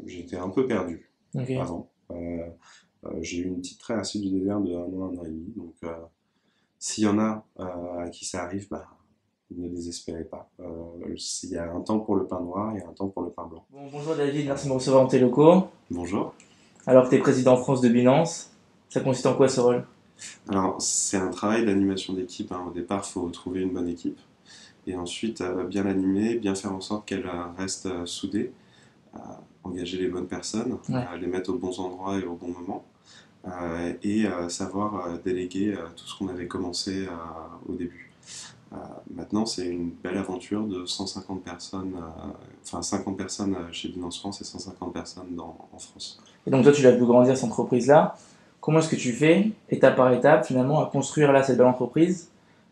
j'étais un peu perdu Ok. avant. J'ai eu une petite traversée du désert de un an et demi. Donc, s'il y en a à qui ça arrive, bah, ne désespérez pas. Il y a un temps pour le pain noir et un temps pour le pain blanc. Bon, bonjour David, Voilà. merci de me recevoir dans tes locaux. Bonjour. Alors que tu es président France de Binance, ça consiste en quoi ce rôle? Alors, c'est un travail d'animation d'équipe, hein. Au départ, il faut trouver une bonne équipe. Et ensuite, bien l'animer, bien faire en sorte qu'elle reste soudée, engager les bonnes personnes, Ouais. les mettre aux bons endroits et au bon moment. Et savoir déléguer tout ce qu'on avait commencé au début. Euh, Maintenant, c'est une belle aventure de 150 personnes, enfin 50 personnes chez Binance France et 150 personnes en France. Et donc toi tu l'as vu grandir cette entreprise-là. Comment est-ce que tu fais, étape par étape, finalement, à construire là cette belle entreprise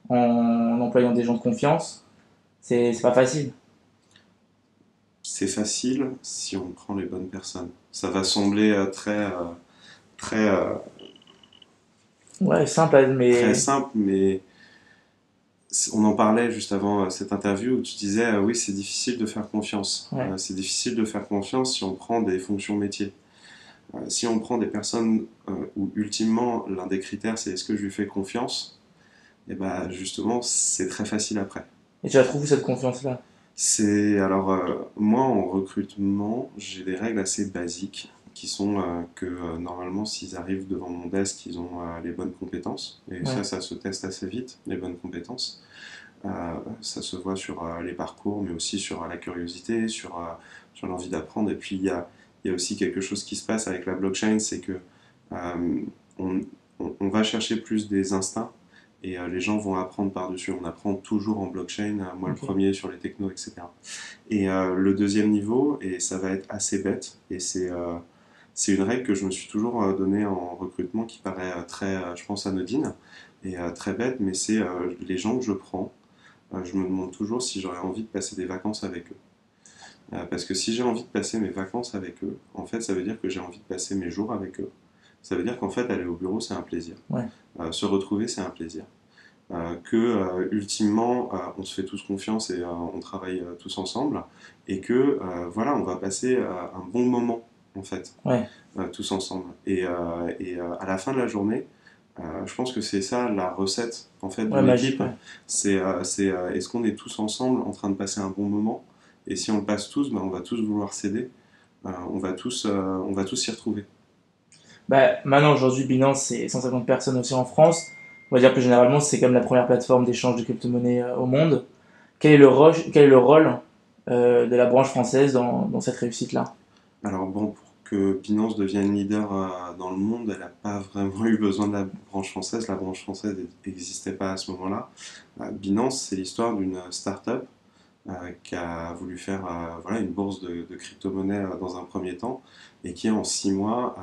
en employant des gens de confiance? C'est pas facile. C'est facile si on prend les bonnes personnes. Ça va sembler très, Ouais, simple, très mais... simple, mais on en parlait juste avant cette interview où tu disais oui, c'est difficile de faire confiance. Ouais, C'est difficile de faire confiance si on prend des fonctions métiers. Si on prend des personnes où ultimement l'un des critères c'est est-ce que je lui fais confiance, et ben justement c'est très facile après. et tu as trouvé cette confiance-là. C'est alors moi en recrutement j'ai des règles assez basiques qui sont que normalement s'ils arrivent devant mon desk ils ont les bonnes compétences et Ouais, ça se teste assez vite les bonnes compétences. Ça se voit sur les parcours mais aussi sur la curiosité, sur l'envie d'apprendre et puis il y a aussi quelque chose qui se passe avec la blockchain, c'est que euh, on, on va chercher plus des instincts et les gens vont apprendre par-dessus. On apprend toujours en blockchain, moi le ok. premier sur les technos, etc. Et le deuxième niveau, et ça va être assez bête, et c'est une règle que je me suis toujours donnée en recrutement qui paraît très, je pense, anodine et très bête, mais c'est les gens que je prends, je me demande toujours si j'aurais envie de passer des vacances avec eux. Parce que si j'ai envie de passer mes vacances avec eux, en fait, ça veut dire que j'ai envie de passer mes jours avec eux. Ça veut dire qu'en fait, aller au bureau, c'est un plaisir. Ouais. Se retrouver, c'est un plaisir. Que ultimement on se fait tous confiance et on travaille tous ensemble et que voilà on va passer un bon moment en fait Ouais. tous ensemble à la fin de la journée je pense que c'est ça la recette en fait Ouais, d'une magique, équipe, ouais. c'est est-ce qu'on est tous ensemble en train de passer un bon moment et si on le passe tous ben, on va tous vouloir s'aider. On va tous s'y retrouver. Bah, maintenant, aujourd'hui, Binance, c'est 150 personnes aussi en France. On va dire que généralement, c'est comme la première plateforme d'échange de crypto-monnaies au monde. Quel est le rôle de la branche française dans cette réussite-là? Alors bon, pour que Binance devienne leader dans le monde, elle n'a pas vraiment eu besoin de la branche française. La branche française n'existait pas à ce moment-là. Binance, c'est l'histoire d'une start-up qui a voulu faire voilà, une bourse de crypto-monnaie dans un premier temps et qui en 6 mois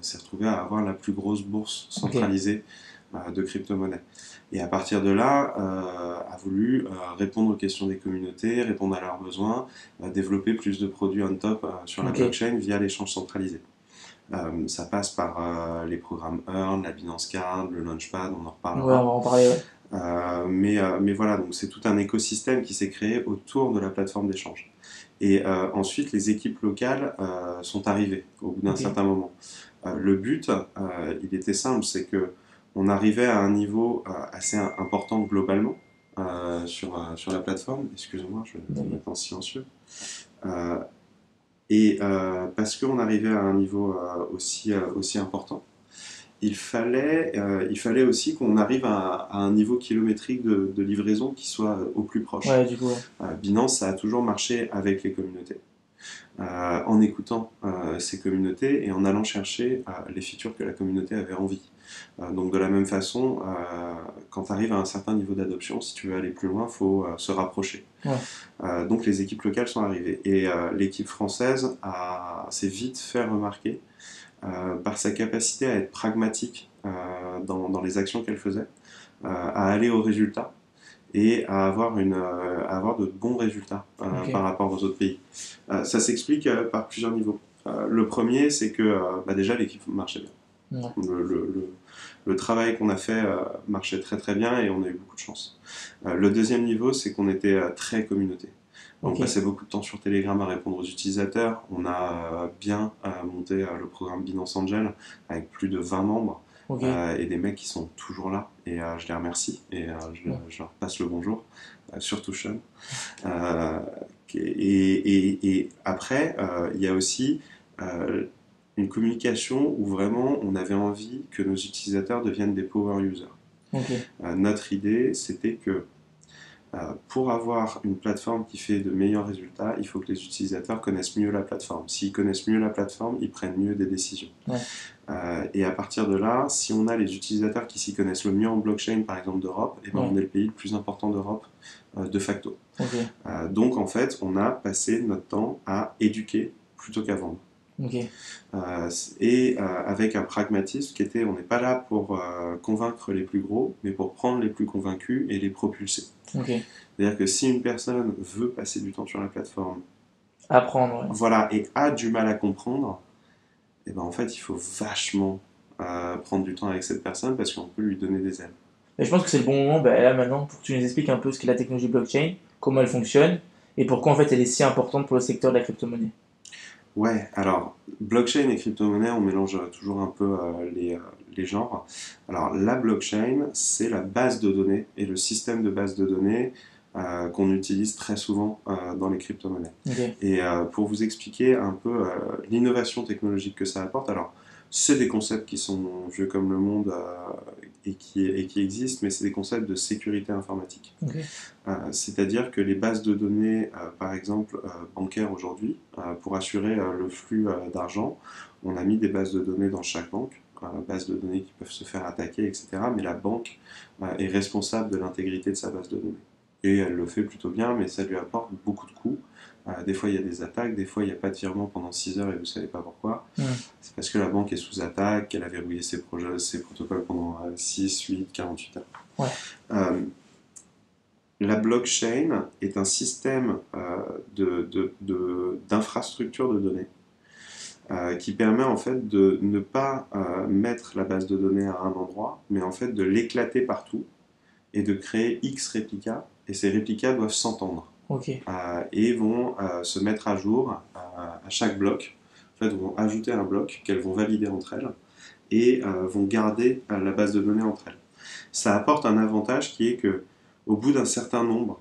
s'est retrouvée à avoir la plus grosse bourse Ok, centralisée de crypto-monnaie. Et à partir de là, a voulu répondre aux questions des communautés, répondre à leurs besoins, développer plus de produits on top sur la ok. blockchain via l'échange centralisé. Ça passe par les programmes Earn, la Binance Card, le Launchpad, on en Ouais, on va reparlera. en parler, ouais. Mais voilà, donc c'est tout un écosystème qui s'est créé autour de la plateforme d'échange. Et ensuite, les équipes locales sont arrivées au bout d'un Ok, certain moment. Le but, il était simple, c'est que on arrivait à un niveau assez important globalement sur la plateforme. Excusez-moi, je vais me David. mettre en silencieux. Euh, Parce qu'on arrivait à un niveau aussi important, il fallait aussi qu'on arrive à un niveau kilométrique de livraison qui soit au plus Ouais, proche. du coup, ouais. Binance, ça a toujours marché avec les communautés, en écoutant ces communautés et en allant chercher les features que la communauté avait envie. Donc de la même façon, quand tu arrives à un certain niveau d'adoption, si tu veux aller plus loin, il faut se rapprocher. Ouais, Donc les équipes locales sont arrivées et l'équipe française s'est vite fait remarquer par sa capacité à être pragmatique dans les actions qu'elle faisait, à aller au résultat et à avoir de bons résultats ok. par rapport aux autres pays. Ça s'explique par plusieurs niveaux. Le premier, c'est que bah déjà l'équipe marchait bien. Ouais. Le travail qu'on a fait marchait très très bien et on a eu beaucoup de chance. Le deuxième niveau, c'est qu'on était très communauté. On Ok, passait beaucoup de temps sur Telegram à répondre aux utilisateurs. On a bien monté le programme Binance Angel avec plus de 20 membres ok, et des mecs qui sont toujours là. Et je les remercie et ouais, je leur passe le bonjour, surtout Sean. Euh, et après, il y a aussi euh, une communication où vraiment on avait envie que nos utilisateurs deviennent des power users. ok, Notre idée, c'était que pour avoir une plateforme qui fait de meilleurs résultats, il faut que les utilisateurs connaissent mieux la plateforme. S'ils connaissent mieux la plateforme, ils prennent mieux des décisions. ouais, Et à partir de là, si on a les utilisateurs qui s'y connaissent le mieux en blockchain, par exemple d'Europe, eh ben on ouais, est le pays le plus important d'Europe de facto. ok, Donc en fait, on a passé notre temps à éduquer plutôt qu'à vendre. ok, Avec un pragmatisme qui était, on n'est pas là pour convaincre les plus gros, mais pour prendre les plus convaincus et les propulser. ok. C'est-à-dire que si une personne veut passer du temps sur la plateforme, Apprendre, ouais. voilà, et a du mal à comprendre, et ben en fait, il faut vachement prendre du temps avec cette personne parce qu'on peut lui donner des ailes. Et je pense que c'est le bon moment, bah, là maintenant, pour que tu nous expliques un peu ce qu'est la technologie blockchain, comment elle fonctionne, et pourquoi en fait elle est si importante pour le secteur de la crypto-monnaie. Ouais, alors, blockchain et crypto-monnaie, on mélange toujours un peu les genres. Alors, la blockchain, c'est la base de données et le système de base de données qu'on utilise très souvent dans les crypto-monnaies. Ok, Et pour vous expliquer un peu l'innovation technologique que ça apporte, alors, c'est des concepts qui sont vieux comme le monde et qui existent, mais c'est des concepts de sécurité informatique. ok, C'est-à-dire que les bases de données, par exemple bancaires aujourd'hui, pour assurer le flux d'argent, on a mis des bases de données dans chaque banque, bases de données qui peuvent se faire attaquer, etc. Mais la banque est responsable de l'intégrité de sa base de données. Et elle le fait plutôt bien, mais ça lui apporte beaucoup de coûts. Des fois, il y a des attaques, des fois, il n'y a pas de virement pendant 6 heures et vous ne savez pas pourquoi. hmm, C'est parce que la banque est sous attaque, qu'elle a verrouillé ses protocoles pendant 6, 8, 48 heures. ouais, Euh, la blockchain est un système d'infrastructure de données qui permet en fait de ne pas mettre la base de données à un endroit, mais en fait de l'éclater partout et de créer X réplicas. Et ces réplicas doivent s'entendre ok, et vont se mettre à jour à chaque bloc. En fait, vont ajouter un bloc qu'elles vont valider entre elles et vont garder la base de données entre elles. Ça apporte un avantage qui est que au bout d'un certain nombre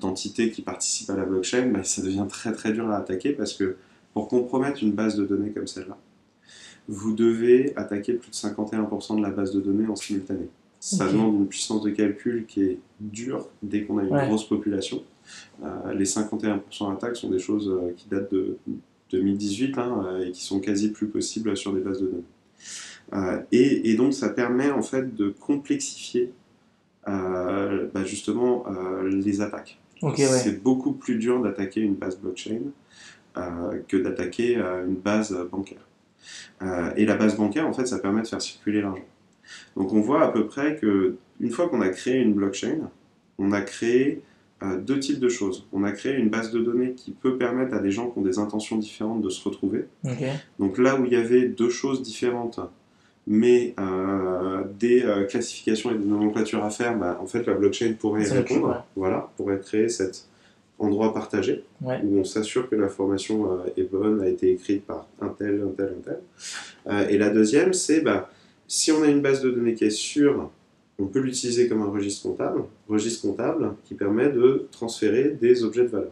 d'entités qui participent à la blockchain, bah, ça devient très très dur à attaquer parce que pour compromettre une base de données comme celle-là, vous devez attaquer plus de 51% de la base de données en simultané. Ça ok, demande une puissance de calcul qui est dure dès qu'on a une ouais, grosse population. Les 51% d'attaques sont des choses qui datent de 2018 hein, et qui sont quasi plus possibles sur des bases de données. Et donc ça permet en fait de complexifier justement les attaques. ok, ouais, C'est beaucoup plus dur d'attaquer une base blockchain que d'attaquer une base bancaire. Et la base bancaire, en fait, ça permet de faire circuler l'argent. Donc on voit à peu près que une fois qu'on a créé une blockchain, on a créé deux types de choses. On a créé une base de données qui peut permettre à des gens qui ont des intentions différentes de se retrouver. ok, Donc là où il y avait deux choses différentes, mais des classifications et des nomenclatures à faire, bah, en fait la blockchain pourrait y ça occupe, ouais, répondre, voilà, pourrait créer cet endroit partagé ouais, où on s'assure que l'information est bonne, a été écrite par un tel, un tel, un tel. Et la deuxième, c'est bah, si on a une base de données qui est sûre, on peut l'utiliser comme un registre comptable qui permet de transférer des objets de valeur.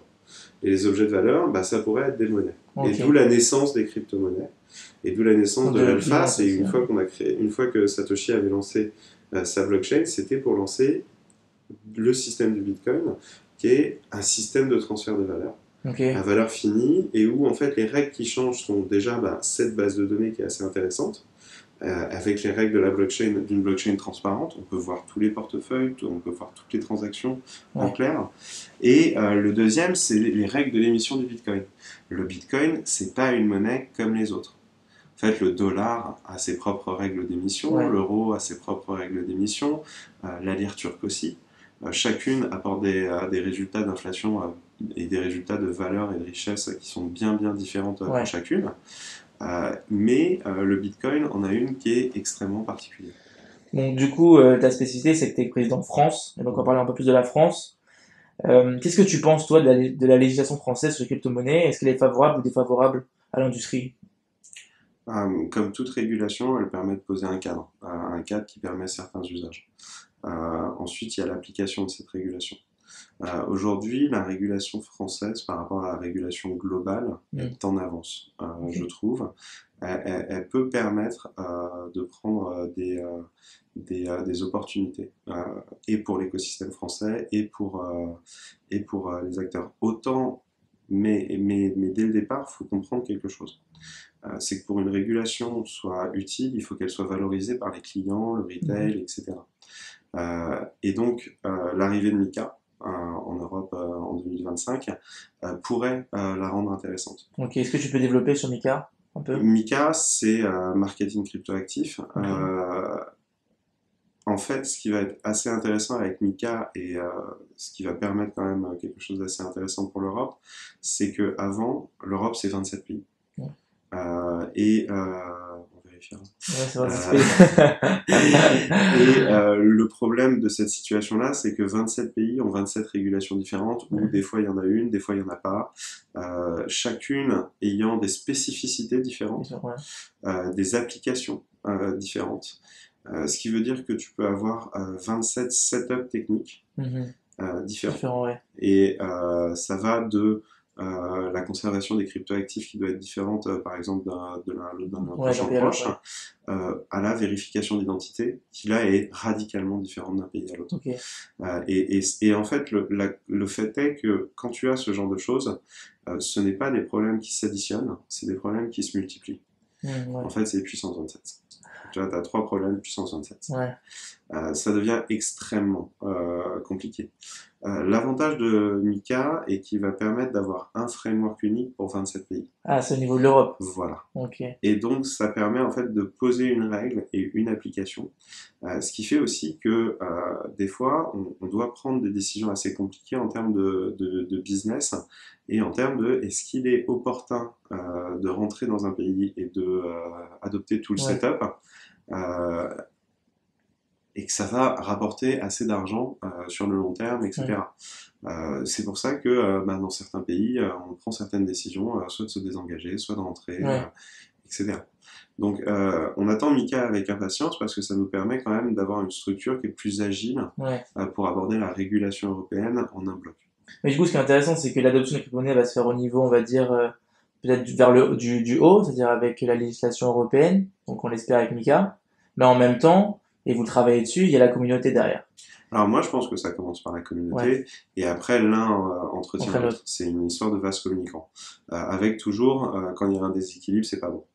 Et les objets de valeur, bah, ça pourrait être des monnaies. Et d'où ok. la naissance des crypto-monnaies. Et d'où la naissance de De l'alpha, Binance c'est aussi, une ouais. fois une fois que Satoshi avait lancé sa blockchain, c'était pour lancer le système du Bitcoin, qui est un système de transfert de valeur Ok, à valeur finie, et où en fait les règles qui changent sont déjà bah, cette base de données qui est assez intéressante, avec les règles de la blockchain, d'une blockchain transparente, on peut voir tous les portefeuilles, on peut voir toutes les transactions en ouais, clair. Et le deuxième, c'est les règles de l'émission du Bitcoin. Le Bitcoin, c'est pas une monnaie comme les autres. En fait, le dollar a ses propres règles d'émission, ouais, l'euro a ses propres règles d'émission, la lire turque aussi. Chacune apporte des résultats d'inflation et des résultats de valeur et de richesse qui sont bien bien différentes pour ouais. chacune. Mais le Bitcoin en a une qui est extrêmement particulière. Bon, du coup, ta spécificité, c'est que tu es président de France, et donc on va parler un peu plus de la France. Qu'est-ce que tu penses, toi, de la législation française sur les crypto-monnaies? Est-ce qu'elle est favorable ou défavorable à l'industrie? Comme toute régulation, elle permet de poser un cadre qui permet certains usages. Ensuite, il y a l'application de cette régulation. Aujourd'hui, la régulation française par rapport à la régulation globale Hmm, est en avance, ok. je trouve. Elle peut permettre de prendre des opportunités, et pour l'écosystème français et pour les acteurs. Autant, mais dès le départ, il faut comprendre quelque chose. C'est que pour une régulation soit utile, il faut qu'elle soit valorisée par les clients, le Mhm. retail, etc. Et donc, l'arrivée de Mika en Europe en 2025 pourrait la rendre intéressante. Ok, est-ce que tu peux développer sur Mika un peu? Mika, c'est marketing cryptoactif. Ok. En fait, ce qui va être assez intéressant avec Mika et ce qui va permettre quand même quelque chose d'assez intéressant pour l'Europe, c'est que avant, l'Europe c'est 27 pays. Ouais, On vérifiera. ouais, c'est vrai, ça se Euh, fait. le problème de cette situation-là, c'est que 27 pays ont 27 régulations différentes, où des Mhm. fois il y en a une, des fois il n'y en a pas, chacune ayant des spécificités Bien différentes, sûr, ouais. des applications différentes. Ce qui veut dire que tu peux avoir 27 setups techniques Mhm. différents. Différent, ouais. Et ça va de la conservation des cryptoactifs qui doit être différente, par exemple, d'un Ouais, d'un prochain pays à l'autre, proche, ouais. à la vérification d'identité, qui là est radicalement différente d'un pays à l'autre. Ok. Et en fait, le fait est que quand tu as ce genre de choses, ce n'est pas des problèmes qui s'additionnent, c'est des problèmes qui se multiplient. En Ouais. fait, c'est puissance 27. Tu vois, tu as trois problèmes puissance 27. Ouais. Ça devient extrêmement compliqué. L'avantage de Mika est qu'il va permettre d'avoir un framework unique pour 27 pays. Ah, c'est au niveau de l'Europe. Voilà. Ok. Et donc, ça permet en fait de poser une règle et une application. Ce qui fait aussi que des fois, on doit prendre des décisions assez compliquées en termes de business et en termes de est-ce qu'il est opportun de rentrer dans un pays et de adopter tout le Ouais. setup, euh, et que ça va rapporter assez d'argent sur le long terme, Ouais. etc. C'est pour ça que dans certains pays, on prend certaines décisions, soit de se désengager, soit de rentrer, Ouais. etc. Donc on attend Mika avec impatience parce que ça nous permet quand même d'avoir une structure qui est plus agile Ouais. pour aborder la régulation européenne en un bloc. Mais du coup, ce qui est intéressant, c'est que l'adoption des crypto-monnaies va se faire au niveau, on va dire, peut-être vers du haut, c'est-à-dire avec la législation européenne, donc on l'espère avec Mika. Mais en même temps, et vous travaillez dessus, il y a la communauté derrière. Alors moi je pense que ça commence par la Ouais. communauté et après l'un entretient Entraîne l'autre. l'autre. C'est une histoire de vase communicant. Avec toujours, quand il y a un déséquilibre, c'est pas bon.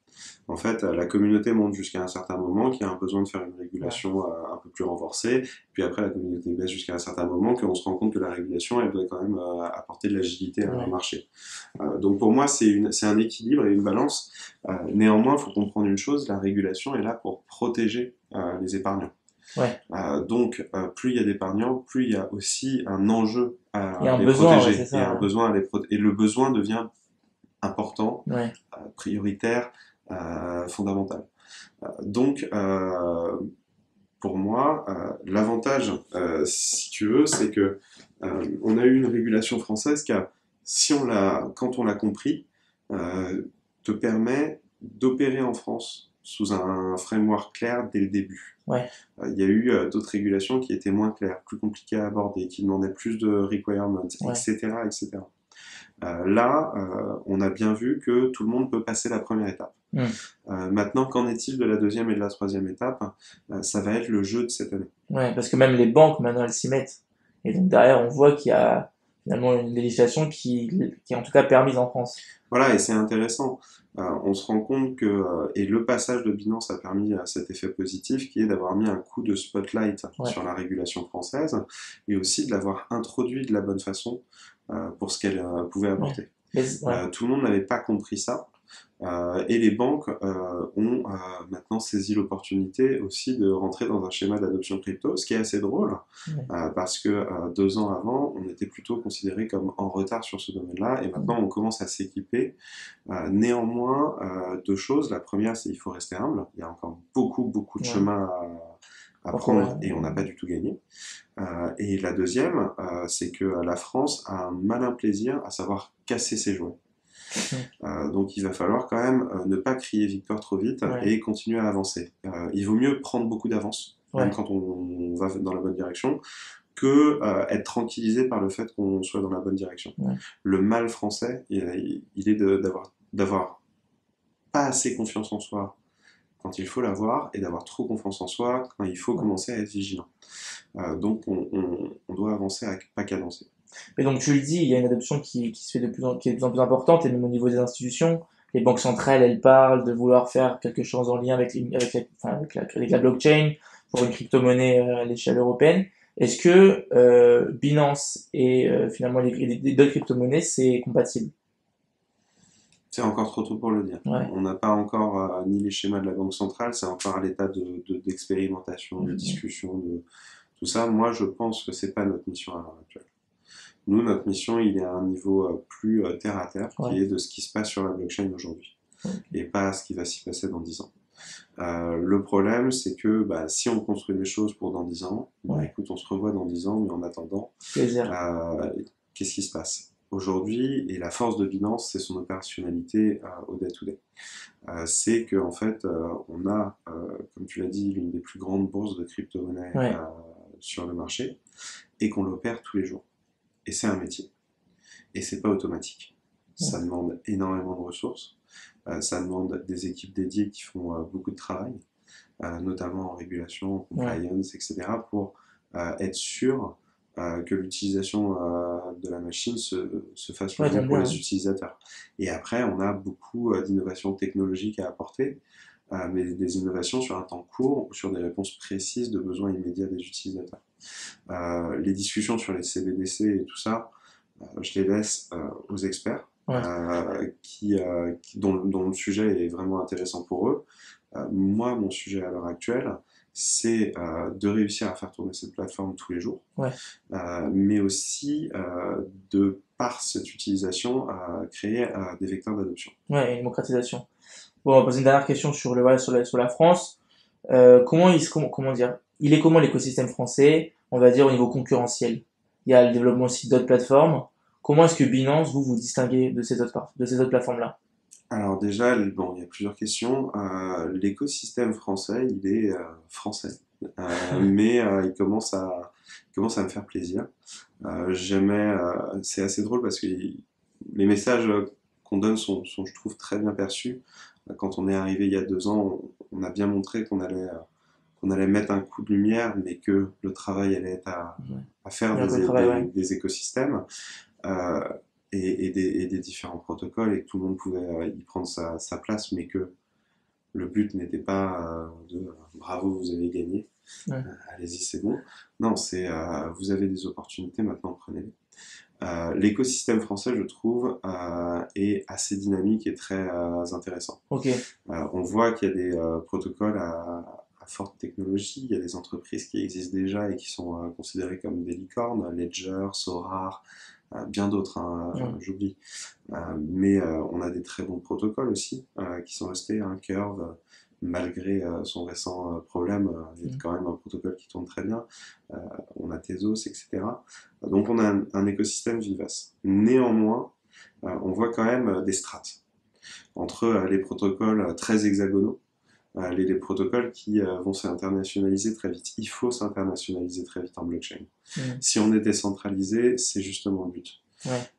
En fait, la communauté monte jusqu'à un certain moment, qui a un besoin de faire une Ouais. régulation un peu plus renforcée, puis après la communauté baisse jusqu'à un certain moment, qu'on se rend compte que la régulation, elle doit quand même apporter de l'agilité à un Ouais. marché. Donc pour moi, c'est un équilibre et une balance. Néanmoins, il faut comprendre une chose, la régulation est là pour protéger les épargnants. Ouais. Donc, plus il y a d'épargnants, plus il y a aussi un enjeu Il y a à un les besoin, ouais, c'est protéger et un ça. besoin à les protéger. Et le besoin devient important, Ouais. prioritaire, fondamental. Donc, pour moi, l'avantage, si tu veux, c'est que on a eu une régulation française qui a, si on l'a, quand on l'a compris, euh, te permet d'opérer en France sous un framework clair dès le début. Ouais. Il y a eu d'autres régulations qui étaient moins claires, plus compliquées à aborder, qui demandaient plus de requirements, Ouais. etc., etc. Là, on a bien vu que tout le monde peut passer la première étape. Hmm. Maintenant, qu'en est-il de la deuxième et de la troisième étape? Ça va être le jeu de cette année. Ouais. Parce que même les banques, maintenant, elles s'y mettent. Et donc derrière, on voit qu'il y a finalement une législation qui est en tout cas permise en France. Voilà, et c'est intéressant. On se rend compte que, et le passage de Binance a permis cet effet positif qui est d'avoir mis un coup de spotlight Ouais. sur la régulation française et aussi de l'avoir introduit de la bonne façon pour ce qu'elle pouvait Ouais. apporter. Ouais. Tout le monde n'avait pas compris ça. Et les banques ont maintenant saisi l'opportunité aussi de rentrer dans un schéma d'adoption crypto, ce qui est assez drôle, Ouais. parce que 2 ans avant, on était plutôt considéré comme en retard sur ce domaine-là, et Hmm. maintenant on commence à s'équiper. Néanmoins, deux choses. La première, c'est qu'il faut rester humble. Il y a encore beaucoup, beaucoup de Ouais. chemin à Pourquoi? prendre et on n'a pas du tout gagné. Et la deuxième, c'est que la France a un malin plaisir à savoir casser ses jouets. Donc il va falloir quand même ne pas crier victoire trop vite Ouais, et continuer à avancer. Il vaut mieux prendre beaucoup d'avance, même ouais, quand on va dans la bonne direction, que être tranquillisé par le fait qu'on soit dans la bonne direction. ouais. Le mal français, il est d'avoir pas assez confiance en soi quand il faut l'avoir et d'avoir trop confiance en soi quand il faut Ouais. commencer à être vigilant. Donc on doit avancer à pas cadencer. Et donc tu le dis, il y a une adoption qui se fait qui est de plus en plus importante, et même au niveau des institutions. Les banques centrales, elles parlent de vouloir faire quelque chose en lien avec la blockchain pour une crypto-monnaie à l'échelle européenne. Est-ce que Binance et finalement les deux crypto-monnaies, c'est compatible? C'est encore trop tôt pour le dire. Ouais. On n'a pas encore ni les schémas de la Banque centrale, c'est encore à l'état d'expérimentation, de Mhm. discussion, de tout ça. Moi, je pense que c'est pas notre mission à l'heure actuelle. Nous, notre mission, il est à un niveau plus terre à terre, qui Ouais. est de ce qui se passe sur la blockchain aujourd'hui, Ok. et pas ce qui va s'y passer dans 10 ans. Le problème, c'est que si on construit les choses pour dans 10 ans, Ouais. écoute, on se revoit dans 10 ans, mais en attendant, Plaisir. euh, qu'est-ce qui se passe aujourd'hui? Et la force de Binance, c'est son opérationnalité au day-to-day. C'est qu'en fait, on a, comme tu l'as dit, l'une des plus grandes bourses de crypto-monnaie Ouais. sur le marché et qu'on l'opère tous les jours. Et c'est un métier. Et c'est pas automatique. Ça Ouais. demande énormément de ressources. Ça demande des équipes dédiées qui font beaucoup de travail, notamment en régulation, en Ouais. compliance, etc., pour être sûr que l'utilisation de la machine se fasse le Ouais, mieux j'aime pour bien. les Ouais. utilisateurs. Et après, on a beaucoup d'innovations technologiques à apporter, mais des innovations sur un temps court ou sur des réponses précises de besoins immédiats des utilisateurs. Les discussions sur les CBDC et tout ça, je les laisse aux experts Ouais. dont le sujet est vraiment intéressant pour eux. Moi, mon sujet à l'heure actuelle, c'est de réussir à faire tourner cette plateforme tous les jours, Ouais. mais aussi de, par cette utilisation, créer des vecteurs d'adoption. Ouais, et démocratisation. Bon, on va poser une dernière question sur sur la France. Comment dire, il est comment l'écosystème français, on va dire au niveau concurrentiel? Il y a le développement aussi d'autres plateformes. Comment est-ce que Binance, vous vous distinguez de ces autres plateformes-là? Alors déjà, bon, il y a plusieurs questions. L'écosystème français, il est français, mais il commence à me faire plaisir. C'est assez drôle parce que les messages qu'on donne sont, je trouve, très bien perçus. Quand on est arrivé il y a 2 ans, on a bien montré qu'on allait mettre un coup de lumière, mais que le travail allait être Ouais. à faire Il y a un peu de des, travail, des, ouais. des écosystèmes euh, et des différents protocoles et que tout le monde pouvait y prendre sa place, mais que le but n'était pas de bravo, vous avez gagné, Ouais. allez-y, c'est bon. Non, c'est vous avez des opportunités, maintenant prenez-les. L'écosystème français, je trouve, est assez dynamique et très intéressant. Ok. On voit qu'il y a des protocoles à forte technologie, il y a des entreprises qui existent déjà et qui sont considérées comme des licornes, Ledger, Sorar, bien d'autres, hein, Ouais. j'oublie. Mais on a des très bons protocoles aussi qui sont restés. Curve, malgré son récent problème, est Mm. quand même un protocole qui tourne très bien. Euh, on a Tezos, etc. Donc on a un écosystème vivace. Néanmoins, on voit quand même des strates entre les protocoles très hexagonaux, les protocoles qui vont s'internationaliser très vite. Il faut s'internationaliser très vite en blockchain. Mm. Si on est décentralisé, c'est justement le but. Ouais.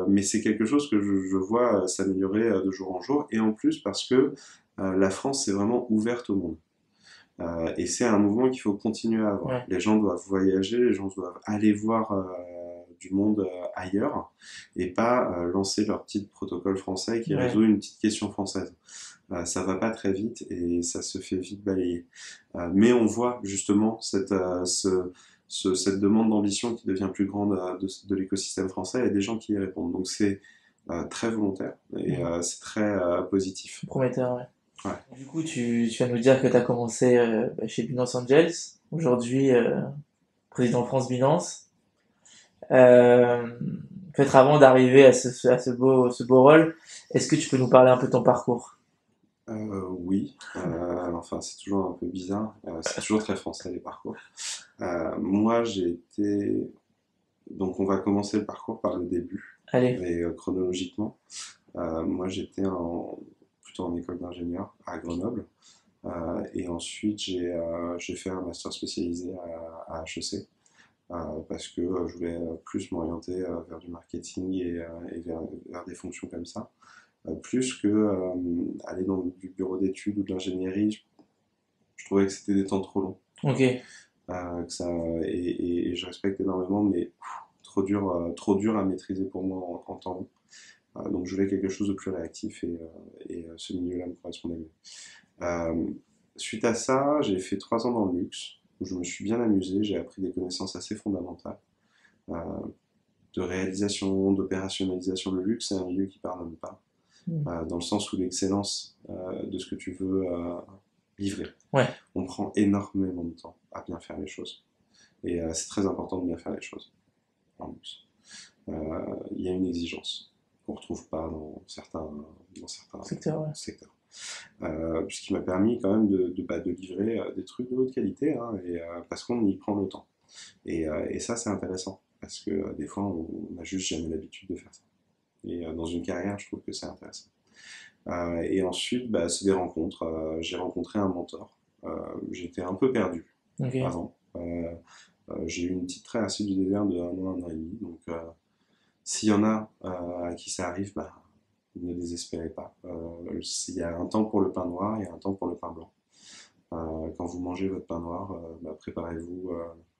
Mais c'est quelque chose que je vois s'améliorer de jour en jour, et en plus parce que la France s'est vraiment ouverte au monde. Et c'est un mouvement qu'il faut continuer à avoir. Ouais. Les gens doivent voyager, les gens doivent aller voir du monde ailleurs, et pas lancer leur petit protocole français qui Ouais. résout une petite question française. Ça va pas très vite et ça se fait vite balayer. Mais on voit justement cette demande d'ambition qui devient plus grande de l'écosystème français et des gens qui y répondent. Donc c'est très volontaire et Mm. c'est très positif. Prometteur, ouais. Ouais. Du coup, tu viens de nous dire que tu as commencé chez Binance Angels. Aujourd'hui, président France Binance. Euh, Peut-être avant d'arriver à ce beau rôle, est-ce que tu peux nous parler un peu de ton parcours? Oui, enfin c'est toujours un peu bizarre, c'est toujours très français les parcours. Moi j'ai été, donc on va commencer le parcours par le début, Allez, mais chronologiquement. Moi j'étais plutôt en école d'ingénieur à Grenoble, et ensuite j'ai fait un master spécialisé à HEC, parce que je voulais plus m'orienter vers du marketing et vers des fonctions comme ça. Plus que aller dans du bureau d'études ou de l'ingénierie, je trouvais que c'était des temps trop longs. ok, Que ça, et je respecte énormément, mais trop dur à maîtriser pour moi en temps long. Donc je voulais quelque chose de plus réactif et ce milieu-là me correspondait mieux. Euh, Suite à ça, j'ai fait 3 ans dans le luxe, où je me suis bien amusé, j'ai appris des connaissances assez fondamentales euh, de réalisation, d'opérationnalisation. Le luxe, c'est un milieu qui ne pardonne pas, hmm, dans le sens où l'excellence de ce que tu veux livrer. ouais, On prend énormément de temps à bien faire les choses. Et c'est très important de bien faire les choses en luxe. Il y a une exigence qu'on ne retrouve pas dans certains secteur, ouais. secteurs. Ce qui m'a permis quand même de livrer des trucs de haute qualité, hein, parce qu'on y prend le temps. Et ça, c'est intéressant, parce que des fois, on n'a juste jamais l'habitude de faire ça. Et dans une carrière, je trouve que c'est intéressant. Et ensuite, bah, c'est des rencontres. J'ai rencontré un mentor. J'étais un peu perdu Ok, avant. J'ai eu une petite traversée du désert de un an et demi. Donc, s'il y en a à qui ça arrive, bah, ne désespérez pas. Il y a un temps pour le pain noir, il y a un temps pour le pain blanc. Quand vous mangez votre pain noir, bah, préparez-vous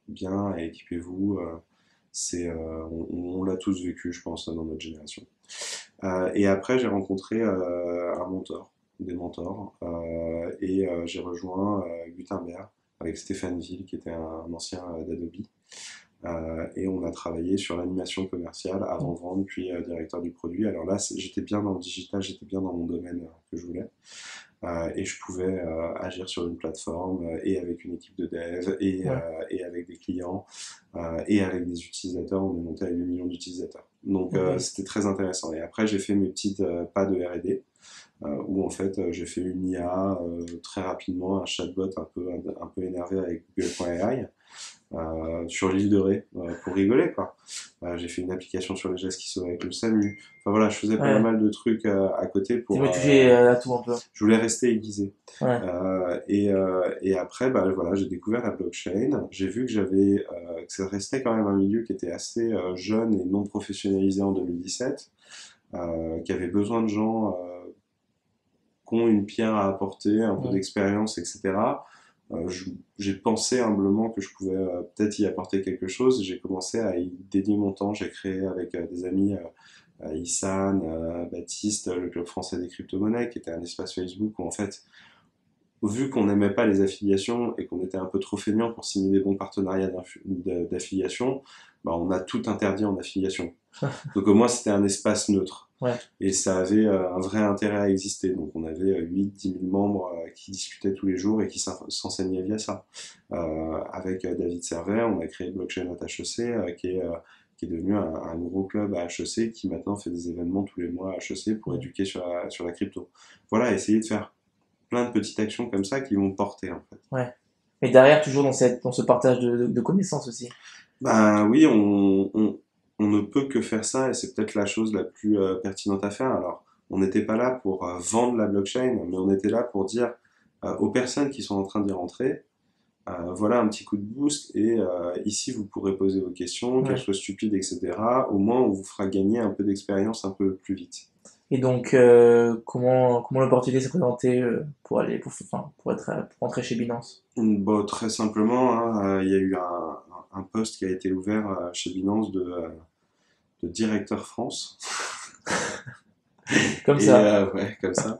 bien et équipez-vous. On l'a tous vécu, je pense, dans notre génération. Et après, j'ai rencontré un mentor, des mentors, et j'ai rejoint Gutenberg avec Stéphane Ville, qui était un ancien d'Adobe. Et on a travaillé sur l'animation commerciale, avant-vente, puis directeur du produit. Alors là, j'étais bien dans le digital, j'étais bien dans mon domaine que je voulais. Et je pouvais agir sur une plateforme et avec une équipe de dev ouais, et avec des clients et avec des utilisateurs. On est monté à 8 millions d'utilisateurs. Donc ok, c'était très intéressant. Et après, j'ai fait mes petites pas de R&D où en fait j'ai fait une IA très rapidement, un chatbot un peu énervé avec Google.ai sur l'île de Ré pour rigoler quoi. J'ai fait une application sur les gestes qui sauvaient avec le SAMU. Enfin voilà, je faisais pas ouais. mal de trucs à côté Tu pour. veux toucher à tout un peu. Je voulais rester aiguisé. Ouais, Et après, bah, voilà, j'ai découvert la blockchain. J'ai vu que que ça restait quand même un milieu qui était assez jeune et non professionnalisé en 2017, qui avait besoin de gens qui ont une pierre à apporter, un peu ouais, d'expérience, etc. J'ai pensé humblement que je pouvais peut-être y apporter quelque chose. J'ai commencé à y dédier mon temps. J'ai créé avec des amis Issan, Baptiste, le Club français des crypto-monnaies, qui était un espace Facebook où en fait, vu qu'on n'aimait pas les affiliations et qu'on était un peu trop feignant pour signer des bons partenariats d'affiliation, bah, on a tout interdit en affiliation. Donc au moins c'était un espace neutre. ouais, Et ça avait un vrai intérêt à exister. Donc on avait 8-10 000 membres qui discutaient tous les jours et qui s'enseignaient via ça. Avec David Servet, on a créé Blockchain at HEC, qui est devenu un gros club à HEC qui maintenant fait des événements tous les mois à HEC pour ouais, éduquer sur la crypto. Voilà, essayer de faire plein de petites actions comme ça qui vont porter en fait. ouais. Mais derrière, toujours dans ce partage de connaissances aussi. Ben oui, on ne peut que faire ça et c'est peut-être la chose la plus pertinente à faire. Alors, on n'était pas là pour vendre la blockchain, mais on était là pour dire aux personnes qui sont en train d'y rentrer, voilà un petit coup de boost et ici vous pourrez poser vos questions, qu'elles Ouais. soient stupides, etc. Au moins, on vous fera gagner un peu d'expérience un peu plus vite. Et donc, comment l'opportunité s'est présentée pour aller, enfin, pour entrer chez Binance? Bon, très simplement, hein, il y a eu un poste qui a été ouvert chez Binance de directeur France. Comme Et ça. ouais, comme ça.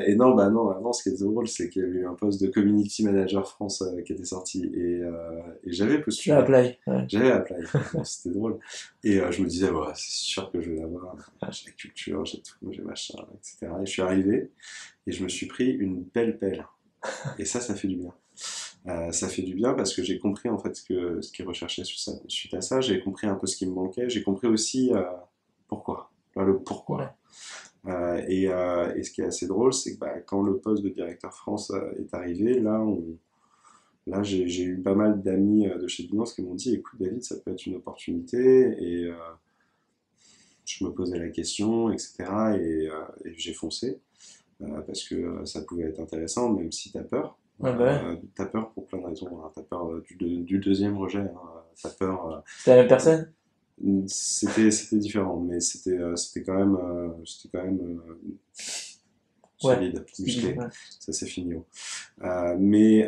Et non, bah non, avant, ce qui était drôle, c'est qu'il y avait eu un poste de Community Manager France qui était sorti. Et j'avais Tu as postulé. apply. Ouais. J'avais appelé. Bon, c'était drôle. Et je me disais, ouais, c'est sûr que je vais l'avoir. J'ai la culture, j'ai tout, j'ai machin, etc. Et je suis arrivé et je me suis pris une belle pelle. Et ça fait du bien. Ça fait du bien parce que j'ai compris en fait ce qu'ils recherchaient suite à ça. J'ai compris un peu ce qui me manquait. J'ai compris aussi pourquoi. Enfin, le Ouais. pourquoi. Et ce qui est assez drôle, c'est que quand le poste de directeur France est arrivé, là j'ai eu pas mal d'amis de chez Binance qui m'ont dit, écoute David, ça peut être une opportunité. Et je me posais la question, etc. Et j'ai foncé parce que ça pouvait être intéressant, même si t'as peur. Ouais, bah ouais. T'as peur pour plein de raisons, hein. T'as peur du deuxième rejet, hein. T'as peur. C'était la même personne? C'était différent, mais c'était quand même Ouais. solide, Stylé, musclé. ouais. Ça c'est fini. Mais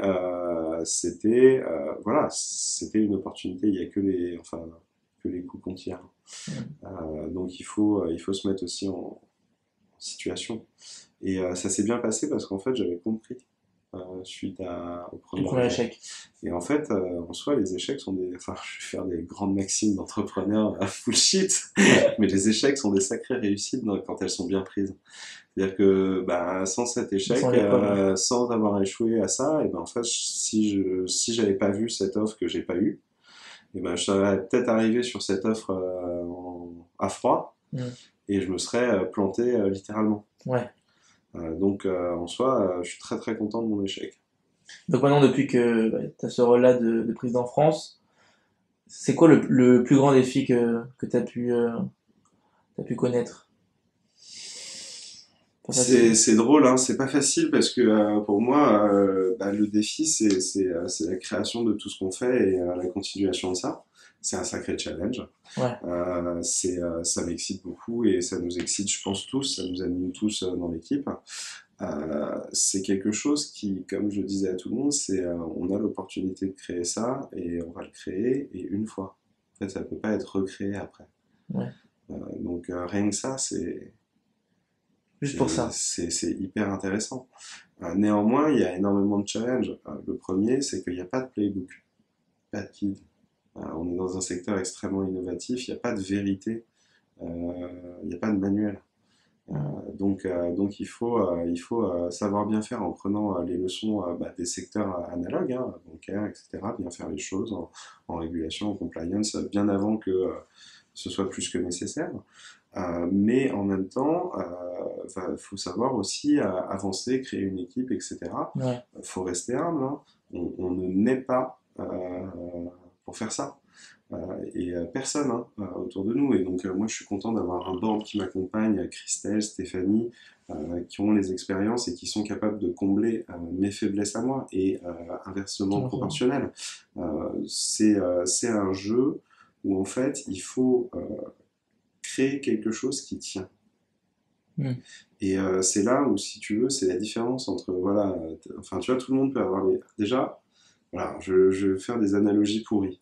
c'était voilà, c'était une opportunité. Il y a que les coups qu'on tire. Mm. Donc il faut se mettre aussi en situation. Et ça s'est bien passé parce qu'en fait j'avais compris suite au Le premier premier rejet. échec. Et en fait, en soi, les échecs sont des. Enfin, je vais faire des grandes maximes d'entrepreneurs à full shit, mais les échecs sont des sacrées réussites quand elles sont bien prises. C'est-à-dire que sans cet Sans échec, l'épreuve, ouais. sans avoir échoué à ça, et ben en fait, si j'avais pas vu cette offre que j'ai pas eue, et ben je serais peut-être arrivé sur cette offre à froid Mm. et je me serais planté littéralement. Ouais. Donc en soi, je suis très très content de mon échec. Donc maintenant, depuis que tu as ce rôle-là de président France, c'est quoi le plus grand défi que t'as pu connaître? Pas facile. C'est drôle, hein, c'est pas facile parce que pour moi, le défi, c'est la création de tout ce qu'on fait et la continuation de ça. C'est un sacré challenge. Ouais. Ça m'excite beaucoup et ça nous excite, je pense, tous, ça nous anime tous dans l'équipe. C'est quelque chose qui, comme je disais à tout le monde, on a l'opportunité de créer ça et on va le créer et une fois. En fait, ça peut pas être recréé après. Ouais. Donc rien que ça, Juste pour ça. c'est hyper intéressant. Néanmoins, il y a énormément de challenges. Le premier, c'est qu'il n'y a pas de playbook, pas de guide. On est dans un secteur extrêmement innovatif, il n'y a pas de vérité, il n'y a pas de manuel. Mm. Donc il faut savoir bien faire en prenant les leçons des secteurs analogues, hein, bancaires, etc. Bien faire les choses en régulation, en compliance, bien avant que ce soit plus que nécessaire. Mais en même temps, il faut savoir aussi avancer, créer une équipe, etc. Ouais. Il faut rester humble, hein. On ne naît pas pour faire ça. Personne hein, autour de nous. Et donc, moi, je suis content d'avoir un board qui m'accompagne, Christelle, Stéphanie, qui ont les expériences et qui sont capables de combler mes faiblesses à moi et inversement Comment proportionnel. C'est un jeu où, en fait, il faut créer quelque chose qui tient. Mm. Et c'est là où, si tu veux, c'est la différence entre, voilà, enfin, tu vois, tout le monde peut avoir les. Déjà, voilà, je vais faire des analogies pourries.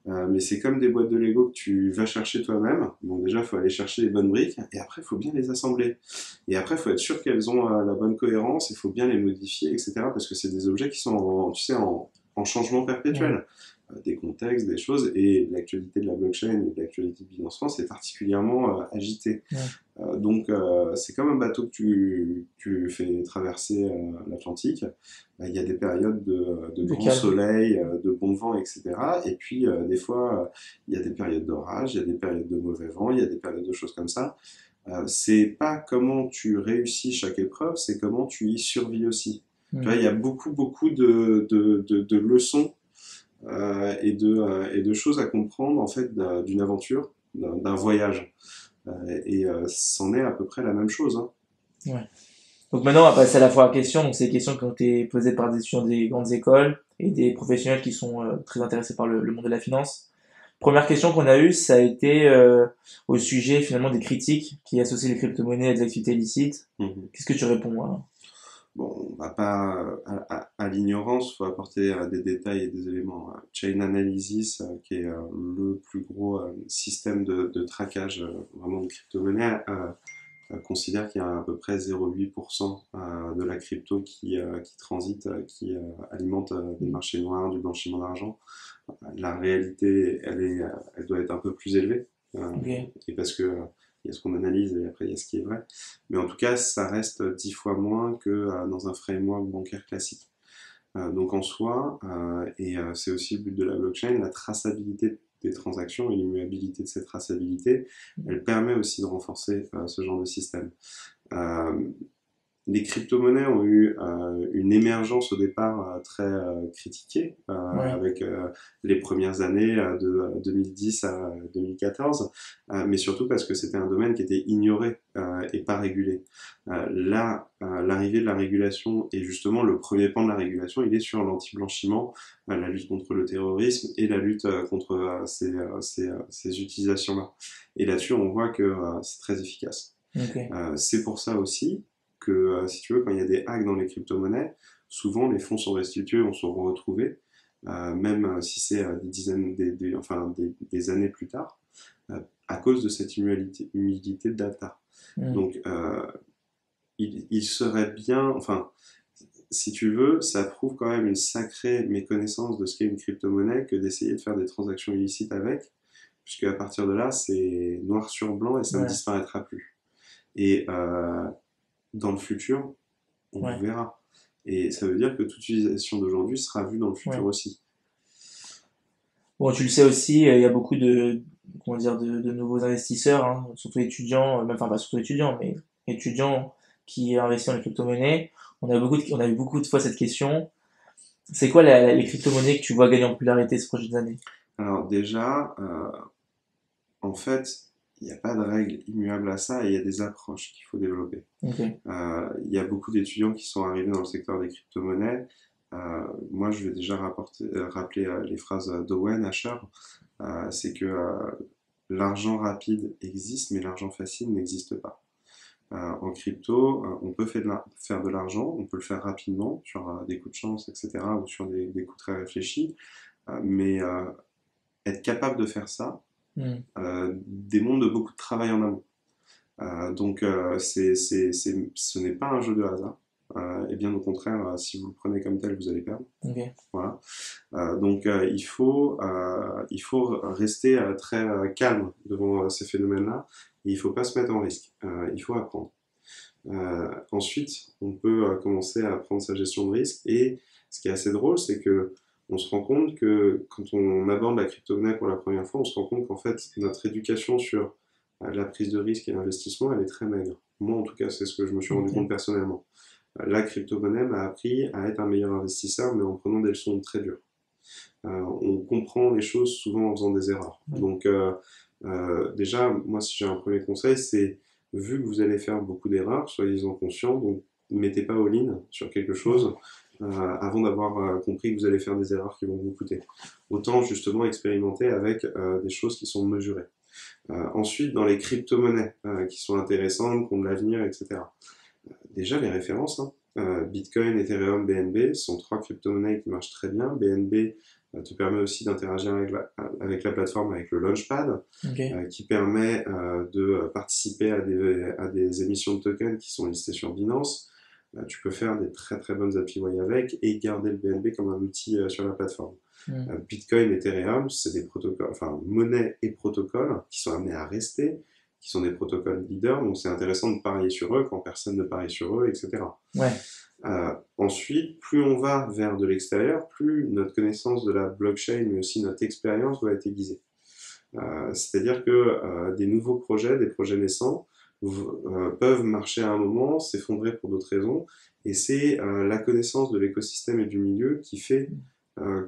Mais c'est comme des boîtes de Lego que tu vas chercher toi-même. Donc déjà, il faut aller chercher les bonnes briques et après, il faut bien les assembler. Et après, il faut être sûr qu'elles ont la bonne cohérence, il faut bien les modifier, etc. Parce que c'est des objets qui sont, tu sais, en changement Ouais. perpétuel. Des contextes, des choses, et l'actualité de la blockchain et de l'actualité de Binance France est particulièrement agitée. Ouais. C'est comme un bateau que tu fais traverser l'Atlantique. Il y a des périodes de De grand calme. soleil, de bon vent, etc. Et puis des fois, il y a des périodes d'orage, il y a des périodes de mauvais vent, il y a des périodes de choses comme ça. C'est pas comment tu réussis chaque épreuve, c'est comment tu y survis aussi. Tu vois, Mm. il y a beaucoup de leçons et de choses à comprendre en fait d'une aventure, d'un voyage. C'en est à peu près la même chose, hein. Ouais. Donc maintenant, on va passer à la fois à questions. Donc c'est des questions qui ont été posées par des étudiants des grandes écoles et des professionnels qui sont très intéressés par le monde de la finance. Première question qu'on a eue, ça a été au sujet finalement des critiques qui associent les crypto-monnaies à des activités illicites. Mhm. Qu'est-ce que tu réponds à... Bon, on va pas à l'ignorance, il faut apporter des détails et des éléments. Chain Analysis, qui est le plus gros système de traquage vraiment de crypto-monnaie, considère qu'il y a à peu près 0,8% de la crypto qui transite, qui alimente des marchés noirs, du blanchiment d'argent. La réalité, elle doit être un peu plus élevée. Ok. Et parce que il y a ce qu'on analyse et après il y a ce qui est vrai. Mais en tout cas, ça reste 10 fois moins que dans un framework bancaire classique. Donc en soi, c'est aussi le but de la blockchain, la traçabilité des transactions et l'immuabilité de cette traçabilité, elle permet aussi de renforcer ce genre de système. Euh, les crypto-monnaies ont eu une émergence au départ très critiquée, Ouais, avec les premières années de 2010 à 2014, mais surtout parce que c'était un domaine qui était ignoré et pas régulé. Là, l'arrivée de la régulation et justement le premier pan de la régulation, il est sur l'anti-blanchiment, la lutte contre le terrorisme et la lutte contre ces utilisations-là. Et là-dessus, on voit que c'est très efficace. ok. C'est pour ça aussi que, si tu veux, quand il y a des hacks dans les crypto-monnaies, souvent les fonds sont restitués, on se retrouvés, même si c'est des dizaines, des années plus tard, à cause de cette humilité de data. Hmm. Donc, il serait bien, enfin, si tu veux, ça prouve quand même une sacrée méconnaissance de ce qu'est une crypto-monnaie que d'essayer de faire des transactions illicites avec, puisque à partir de là, c'est noir sur blanc et ça ne Ouais, disparaîtra plus. Et dans le futur, on ouais, verra. Et ça veut dire que toute utilisation d'aujourd'hui sera vue dans le futur ouais. aussi. Bon, tu le sais aussi, il y a beaucoup comment dire, de nouveaux investisseurs, hein, surtout étudiants, même, enfin pas surtout étudiants, mais étudiants qui investissent dans les crypto-monnaies. On a eu beaucoup de fois cette question. C'est quoi les crypto-monnaies que tu vois gagner en popularité ces prochaines années? Alors déjà, en fait, il n'y a pas de règle immuable à ça et il y a des approches qu'il faut développer. Ok. Il y a beaucoup d'étudiants qui sont arrivés dans le secteur des crypto-monnaies. Moi, je vais déjà rappeler les phrases d'Owen Asher. C'est que l'argent rapide existe, mais l'argent facile n'existe pas. En crypto, on peut faire de l'argent, on peut le faire rapidement sur des coups de chance, etc., ou sur des coups très réfléchis, mais être capable de faire ça Hmm. demande beaucoup de travail en amont. Donc, ce n'est pas un jeu de hasard. Et bien au contraire, si vous le prenez comme tel, vous allez perdre. Ok. Voilà. Donc, il faut rester très calme devant ces phénomènes-là. Et il ne faut pas se mettre en risque. Il faut apprendre. Ensuite, on peut commencer à prendre sa gestion de risque. Et ce qui est assez drôle, c'est que on se rend compte que quand on aborde la crypto-monnaie pour la première fois, on se rend compte qu'en fait, notre éducation sur la prise de risque et l'investissement, elle est très maigre. Moi, en tout cas, c'est ce que je me suis rendu compte Ok. personnellement. La crypto-monnaie m'a appris à être un meilleur investisseur, mais en prenant des leçons très dures. On comprend les choses souvent en faisant des erreurs. Ouais. Donc, déjà, moi, si j'ai un premier conseil, c'est vu que vous allez faire beaucoup d'erreurs, soyez-en conscients, donc mettez pas all-in sur quelque Ouais. chose avant d'avoir compris que vous allez faire des erreurs qui vont vous coûter. Autant justement expérimenter avec des choses qui sont mesurées. Ensuite, dans les crypto-monnaies qui sont intéressantes, qui ont de l'avenir, etc. Déjà, les références, hein. Bitcoin, Ethereum, BNB sont trois crypto-monnaies qui marchent très bien. BNB te permet aussi d'interagir avec la plateforme, avec le Launchpad, Ok. qui permet de participer à des émissions de tokens qui sont listées sur Binance. Tu peux faire des très très bonnes API avec et garder le BNB comme un outil sur la plateforme. Hmm. Bitcoin, Ethereum, c'est des protocoles, enfin monnaie et protocoles qui sont amenés à rester, qui sont des protocoles leaders, donc c'est intéressant de parier sur eux quand personne ne parie sur eux, etc. Ouais. Ensuite, plus on va vers de l'extérieur, plus notre connaissance de la blockchain, mais aussi notre expérience doit être aiguisée. C'est-à-dire que des nouveaux projets, des projets naissants, peuvent marcher à un moment, s'effondrer pour d'autres raisons, et c'est la connaissance de l'écosystème et du milieu qui fait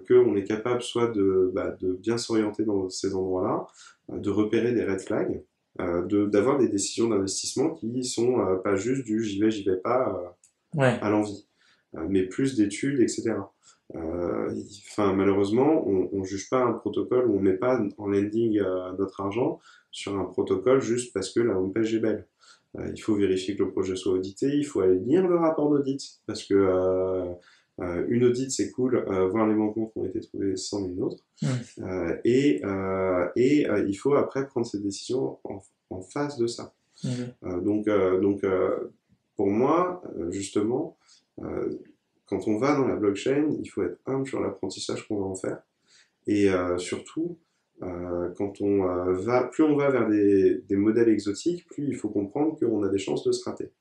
qu'on est capable soit de bien s'orienter dans ces endroits-là, de repérer des red flags, d'avoir des décisions d'investissement qui sont pas juste du j'y vais pas Ouais. à l'envie, mais plus d'études, etc. Malheureusement, on ne juge pas un protocole ou on ne met pas en lending notre argent sur un protocole juste parce que la homepage est belle. Il faut vérifier que le projet soit audité, il faut aller lire le rapport d'audit parce que une audit c'est cool, voir les manquements qui ont été trouvés sans les nôtres. Hmm. Il faut après prendre ses décisions en face de ça. Ok. Pour moi, justement, euh, quand on va dans la blockchain, il faut être humble sur l'apprentissage qu'on va en faire. Et surtout, plus on va vers des modèles exotiques, plus il faut comprendre qu'on a des chances de se rater.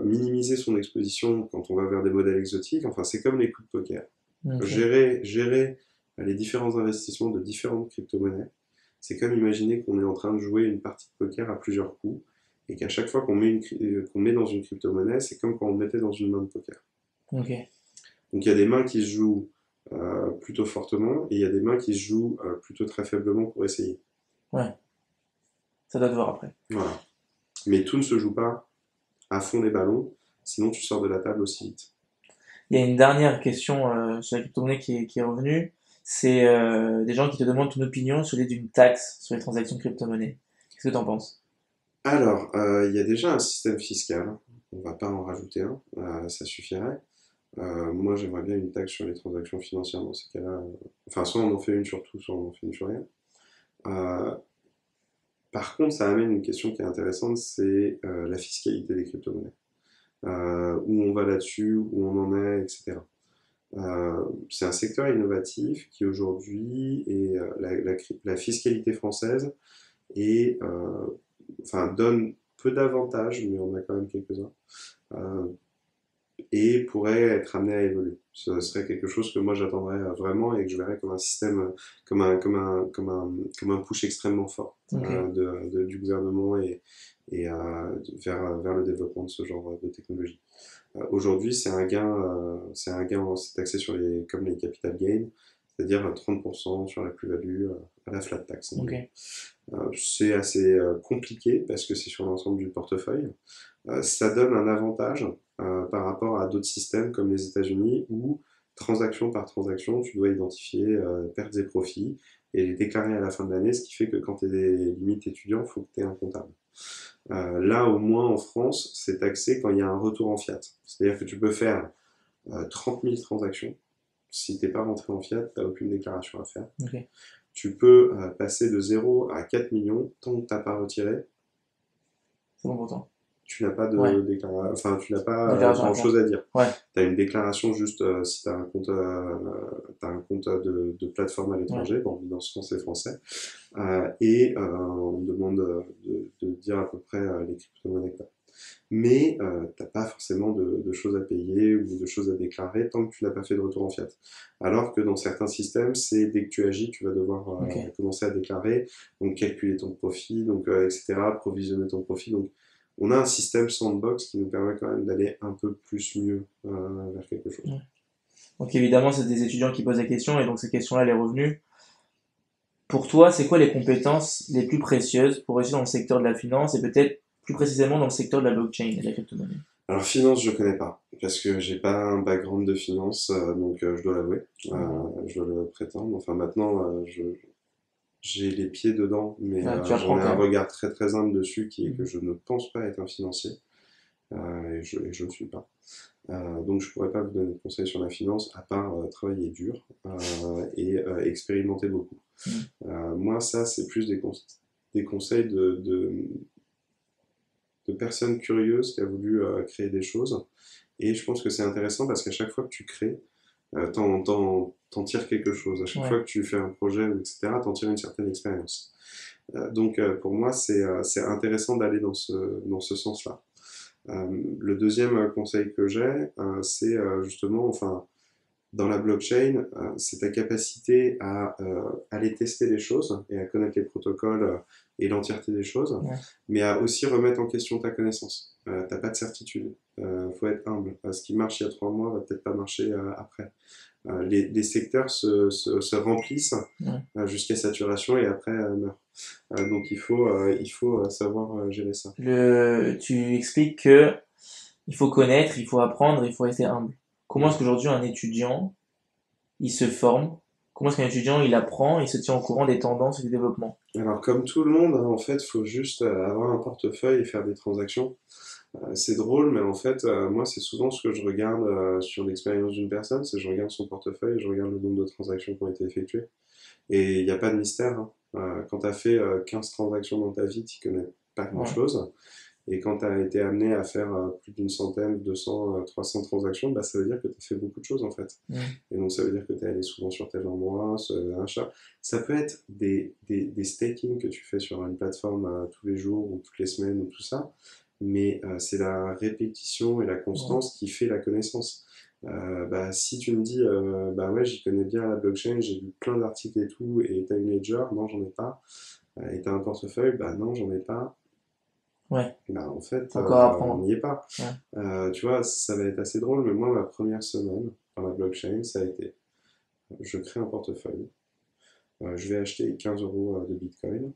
Minimiser son exposition quand on va vers des modèles exotiques, enfin, c'est comme les coups de poker. Ok. Gérer les différents investissements de différentes crypto-monnaies, c'est comme imaginer qu'on est en train de jouer une partie de poker à plusieurs coups et qu'à chaque fois qu'on met dans une crypto-monnaie, c'est comme quand on mettait dans une main de poker. Ok. Donc il y a des mains qui se jouent plutôt fortement et il y a des mains qui se jouent plutôt très faiblement pour essayer. Ouais. Ça doit te voir après. Voilà. Mais tout ne se joue pas à fond des ballons, sinon tu sors de la table aussi vite. Il y a une dernière question sur la crypto-monnaie qui est revenue. C'est des gens qui te demandent ton opinion sur l'idée d'une taxe sur les transactions crypto-monnaie. Qu'est-ce que tu en penses? Alors, il y a déjà un système fiscal, on ne va pas en rajouter un, ça suffirait. Moi, j'aimerais bien une taxe sur les transactions financières dans ces cas-là. Enfin, soit on en fait une sur tout, soit on en fait une sur rien. Euh, Par contre, ça amène une question qui est intéressante, c'est la fiscalité des crypto-monnaies. Où on va là-dessus, où on en est, etc. C'est un secteur innovatif qui aujourd'hui est la fiscalité française et enfin donne peu d'avantages, mais on a quand même quelques-uns. Euh, et pourrait être amené à évoluer. Ce serait quelque chose que moi j'attendrais vraiment et que je verrais comme un système, comme un push extrêmement fort Ok. du gouvernement et vers le développement de ce genre de technologie. Aujourd'hui, c'est taxé sur comme les capital gains, c'est-à-dire 30% sur la plus-value à la flat tax. Ok. C'est assez compliqué parce que c'est sur l'ensemble du portefeuille. Ça donne un avantage par rapport à d'autres systèmes comme les États-Unis où transaction par transaction, tu dois identifier pertes et profits et les déclarer à la fin de l'année, ce qui fait que quand tu es limite étudiant, il faut que tu aies un comptable. Là, au moins en France, c'est taxé quand il y a un retour en fiat. C'est-à-dire que tu peux faire 30 000 transactions. Si tu n'es pas rentré en fiat, tu n'as aucune déclaration à faire. Ok. Tu peux passer de 0 à 4 millions tant que tu n'as pas retiré. C'est bon pour toi. Tu n'as pas Ouais. de déclaration, enfin, tu n'as pas Déclaration à grand-chose faire. à dire. Ouais. Tu as une déclaration juste si tu as t'as un compte de plateforme à Ouais. l'étranger, bon, dans français français, et on te demande de dire à peu près les crypto-monnaies que t'as. Mais t'as pas forcément de choses à payer ou de choses à déclarer tant que tu n'as pas fait de retour en fiat. Alors que dans certains systèmes, c'est dès que tu agis, tu vas devoir Ok. commencer à déclarer, donc calculer ton profit, donc etc., provisionner ton profit. Donc on a un système sandbox qui nous permet quand même d'aller un peu plus mieux vers quelque chose. Ouais. Donc évidemment, c'est des étudiants qui posent la question et donc cette question-là, elle est revenue. Pour toi, c'est quoi les compétences les plus précieuses pour réussir dans le secteur de la finance et peut-être plus précisément dans le secteur de la blockchain et de la crypto-monnaie? Alors finance, je connais pas parce que j'ai pas un background de finance, donc je dois l'avouer, Ouais. je dois le prétendre. Enfin maintenant, j'ai les pieds dedans, mais Ouais, tu j'en apprends ai quand un même. regard très très humble dessus qui est que Mhm. je ne pense pas être un financier et je ne suis pas. Donc je pourrais pas vous donner de conseils sur la finance à part travailler dur et expérimenter beaucoup. Mhm. Moi, ça, c'est plus des conseils de personnes curieuses qui a voulu créer des choses. Et je pense que c'est intéressant parce qu'à chaque fois que tu crées, t'en tires quelque chose. À chaque fois Ouais. que tu fais un projet, etc., t'en tires une certaine expérience. Donc pour moi, c'est intéressant d'aller dans ce sens-là. Le deuxième conseil que j'ai, c'est justement, enfin, dans la blockchain, c'est ta capacité à aller tester les choses et à connaître les protocoles et l'entièreté des choses, Ouais. mais à aussi remettre en question ta connaissance. T'as pas de certitude. Faut être humble. Ce qui marche il y a 3 mois va peut-être pas marcher après. Les secteurs se remplissent Ouais. jusqu'à saturation et après meurent. Donc il faut savoir gérer ça. Tu expliques que il faut connaître, il faut apprendre, il faut rester humble. Comment est-ce Mm. qu'aujourd'hui un étudiant, il se forme? Comment est-ce qu'un étudiant, il apprend, il se tient au courant des tendances et du développement? Alors comme tout le monde, hein, en fait, faut juste avoir un portefeuille et faire des transactions. C'est drôle, mais en fait, moi, c'est souvent ce que je regarde sur l'expérience d'une personne, c'est que je regarde son portefeuille et je regarde le nombre de transactions qui ont été effectuées. Et il n'y a pas de mystère, hein. Quand tu as fait 15 transactions dans ta vie, tu connais pas Ouais. grand-chose. Et quand tu as été amené à faire plus d'une centaine, 200, 300 transactions, bah, ça veut dire que tu as fait beaucoup de choses en fait. Mm. Et donc ça veut dire que tu es allé souvent sur tel endroit, un achat. Ça peut être des staking que tu fais sur une plateforme tous les jours ou toutes les semaines ou tout ça, mais c'est la répétition et la Ouais. constance qui fait la connaissance. Bah, si tu me dis, bah ouais, j'y connais bien la blockchain, j'ai lu plein d'articles et tout, et t'as une ledger, non, j'en ai pas, et t'as un portefeuille, bah non, j'en ai pas, Ouais, Ben, en fait, encore à on apprendre. n'y est pas. Ouais. Tu vois, ça va être assez drôle, mais moi, ma première semaine dans la blockchain, ça a été, je crée un portefeuille, je vais acheter 15 euros de Bitcoin,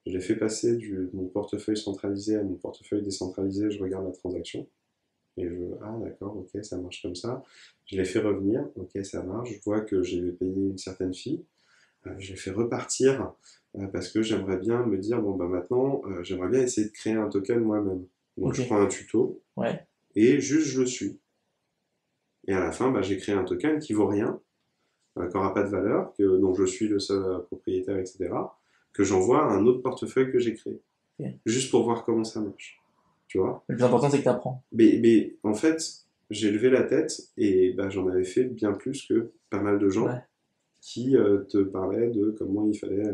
je l'ai fait passer de mon portefeuille centralisé à mon portefeuille décentralisé, je regarde la transaction, et ah d'accord, ok, ça marche comme ça. Je l'ai fait revenir, ok, ça marche, je vois que j'ai payé une certaine fee, je l'ai fait repartir, parce que j'aimerais bien me dire, bon bah maintenant, j'aimerais bien essayer de créer un token moi-même. Donc Ok. je prends un tuto, Ouais. et juste je le suis. Et à la fin, bah, j'ai créé un token qui vaut rien, qui n'aura pas de valeur, dont je suis le seul propriétaire, etc., que j'envoie à un autre portefeuille que j'ai créé, Ok. juste pour voir comment ça marche. Tu vois? Le plus important, c'est que tu apprends. Mais en fait, j'ai levé la tête et bah, j'en avais fait bien plus que pas mal de gens Ouais. qui te parlaient de comment il fallait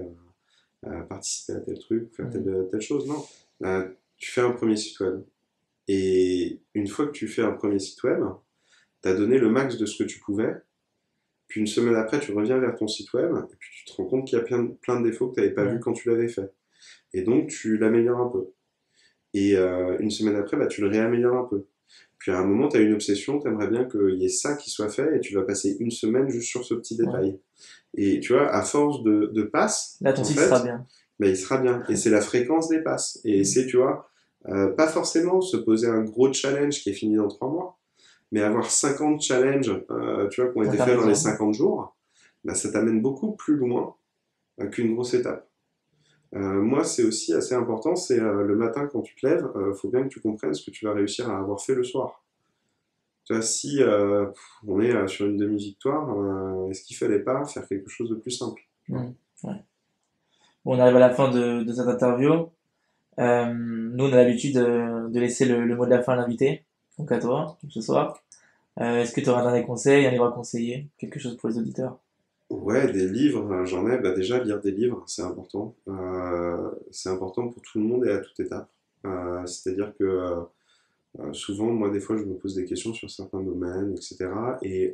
participer à tel truc, faire Mm. telle chose. Non. Tu fais un premier site web. Et une fois que tu fais un premier site web, tu as donné le max de ce que tu pouvais. Puis une semaine après, tu reviens vers ton site web et puis tu te rends compte qu'il y a plein de défauts que tu n'avais pas vu Ouais. quand tu l'avais fait. Et donc, tu l'améliores un peu. Et une semaine après, bah, tu le réaméliores un peu. Puis à un moment, tu as une obsession, tu aimerais bien qu'il y ait ça qui soit fait et tu vas passer une semaine juste sur ce petit Ouais. détail. Et tu vois, à force de passes, Là, ton en site sera fait, bien. bah, il sera bien. Et c'est la fréquence des passes. Et Mm. c'est, tu vois, pas forcément se poser un gros challenge qui est fini dans 3 mois, mais avoir 50 challenges, tu vois, qui ont Ouais, été t'as faits dans les raison. 50 jours, bah, ça t'amène beaucoup plus loin qu'une grosse étape. Moi, c'est aussi assez important, c'est le matin quand tu te lèves, faut bien que tu comprennes ce que tu vas réussir à avoir fait le soir. Tu vois, si on est sur une demi-victoire, est-ce qu'il fallait pas faire quelque chose de plus simple? Tu vois. Mm. Ouais. Bon, on arrive à la fin de cette interview. Nous, on a l'habitude de laisser le mot de la fin à l'invité, donc à toi, ce soir. Est-ce que tu auras un dernier conseil, un livre à conseiller, quelque chose pour les auditeurs? Ouais, des livres, j'en ai. Bah déjà, lire des livres, c'est important. C'est important pour tout le monde et à toute étape. C'est-à-dire que souvent, moi, des fois, je me pose des questions sur certains domaines, etc. Et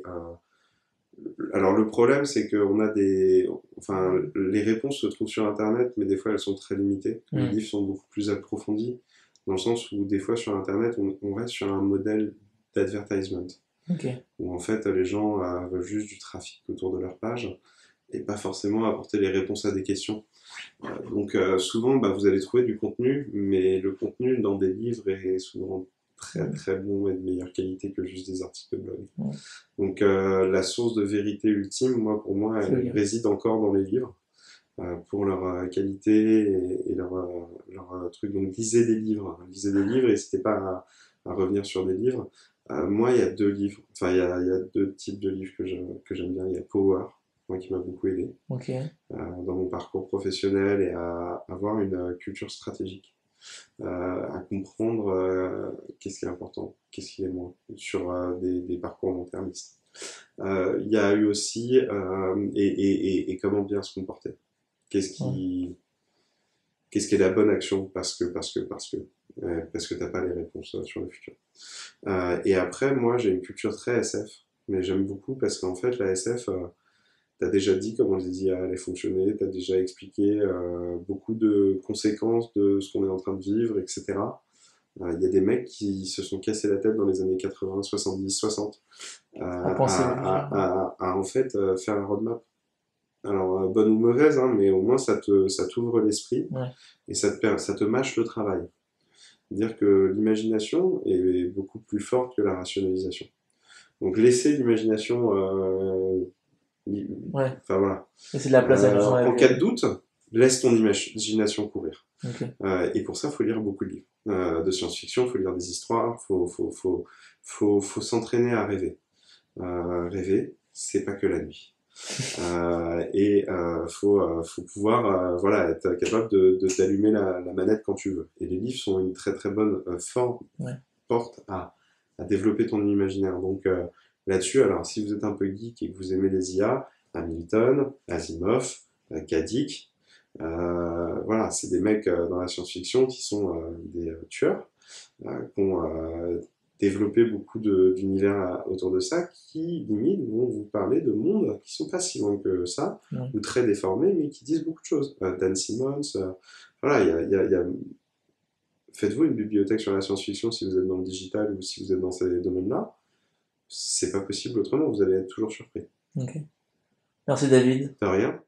alors, le problème, c'est qu'on a des. Enfin, les réponses se trouvent sur Internet, mais des fois, elles sont très limitées. Les Mm. livres sont beaucoup plus approfondis, dans le sens où, des fois, sur Internet, on reste sur un modèle d'advertisement, Ok. où en fait, les gens veulent juste du trafic autour de leur page et pas forcément apporter les réponses à des questions. Donc souvent, bah, vous allez trouver du contenu, mais le contenu dans des livres est souvent très Mm. très bon et de meilleure qualité que juste des articles de blog. Ouais. Donc la source de vérité ultime, pour moi, C'est le elle livre. réside encore dans les livres, pour leur qualité et leur truc. Donc lisez des livres, hein. Lisez des livres, n'hésitez pas à revenir sur des livres. Moi, il y a deux livres, enfin il y a deux types de livres que j'aime bien. Il y a Power, moi qui m'a beaucoup aidé Ok. dans mon parcours professionnel et à avoir une culture stratégique, à comprendre qu'est-ce qui est important, qu'est-ce qui est moins, sur des parcours long-termistes. Il y a eu aussi et comment bien se comporter. Qu'est-ce Ouais. qui, qu'est-ce qui est la bonne action parce que t'as pas les réponses sur le futur. Et après, moi, j'ai une culture très SF, mais j'aime beaucoup parce qu'en fait, la SF, t'as déjà dit comment les IA allaient fonctionner, t'as déjà expliqué beaucoup de conséquences de ce qu'on est en train de vivre, etc. Il y a des mecs qui se sont cassés la tête dans les années 80, 70, 60 À penser le futur. en fait faire un roadmap. Alors, bonne ou mauvaise, hein, mais au moins ça t'ouvre l'esprit Ouais. et ça te mâche le travail. Dire que l'imagination est beaucoup plus forte que la rationalisation. Donc laissez l'imagination, Ouais. enfin voilà. Et c'est de la place à l'imagination En cas de avec. doute, laisse ton imagination courir. Ok. Et pour ça, il faut lire beaucoup de livres de science-fiction, il faut lire des histoires, faut s'entraîner à rêver. Rêver, c'est pas que la nuit. Et faut pouvoir voilà, être capable d'allumer la manette quand tu veux. Et les livres sont une très très bonne Ouais. porte à développer ton imaginaire. Donc là-dessus, alors si vous êtes un peu geek et que vous aimez les IA, Hamilton, Asimov, Kadik, voilà, c'est des mecs dans la science-fiction qui sont des tueurs, qui ont développé beaucoup d'univers autour de ça, qui limite vont vous parler de mondes qui sont pas si loin que ça, Ouais. ou très déformés, mais qui disent beaucoup de choses. Dan Simmons, voilà, il y a Faites-vous une bibliothèque sur la science-fiction si vous êtes dans le digital ou si vous êtes dans ces domaines-là. C'est pas possible autrement, vous allez être toujours surpris. Ok. Merci David. De rien.